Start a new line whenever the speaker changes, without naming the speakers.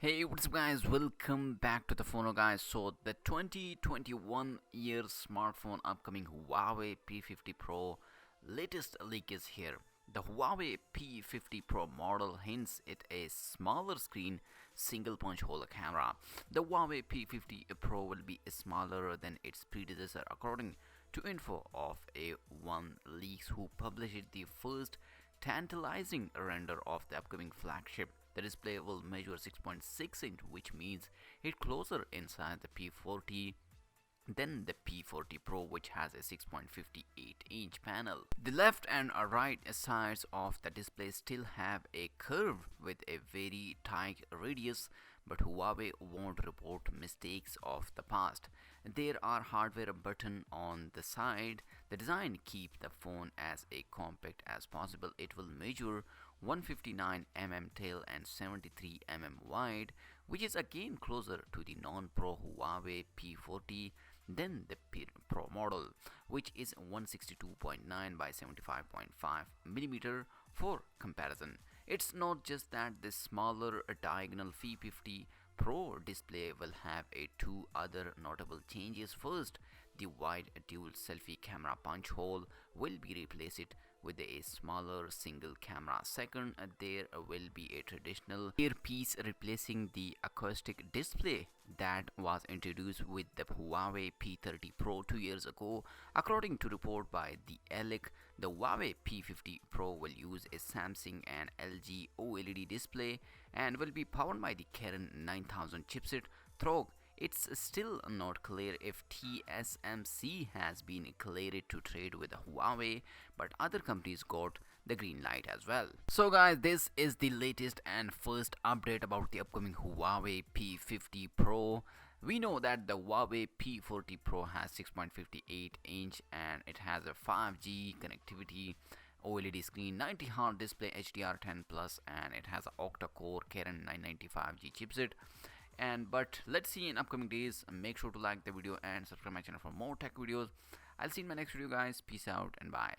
Hey, what's up guys, welcome back to the TheFonoGuy. So the 2021 year smartphone upcoming Huawei P50 Pro latest leak is here. The Huawei P50 Pro model hints at a smaller screen, single punch hole camera. The Huawei P50 Pro will be smaller than its predecessor according to info of A1 Leaks, who published the first tantalizing render of the upcoming flagship. The display will measure 6.6 inch, which means it's closer inside the P40 than the P40 Pro, which has a 6.58 inch panel. The left and right sides of the display still have a curve with a very tight radius, but Huawei won't report mistakes of the past. There are hardware buttons on the side. The design keeps the phone as a compact as possible. It will measure 159 mm tail and 73 mm wide, which is again closer to the non-Pro Huawei P40 than the Pro model, which is 162.9 by 75.5 millimeter. For comparison, it's not just that this smaller diagonal P50 Pro display will have two other notable changes. First, the wide dual selfie camera punch hole will be replaced with a smaller single camera. Second, there will be a traditional earpiece replacing the acoustic display that was introduced with the Huawei P30 Pro 2 years ago. According to report by the ELEC, the Huawei P50 Pro will use a Samsung and LG OLED display and will be powered by the Kirin 9000 chipset. Though it's still not clear if TSMC has been cleared to trade with Huawei, but other companies got the green light as well. So guys, this is the latest and first update about the upcoming Huawei P50 Pro. We know that the Huawei P40 Pro has 6.58 inch and it has a 5G connectivity, OLED screen, 90Hz display, HDR10 plus, and it has an octa-core Kirin 995G chipset. But let's see in upcoming days. Make sure to like the video and subscribe my channel for more tech videos. I'll see you in my next video guys. Peace out and bye.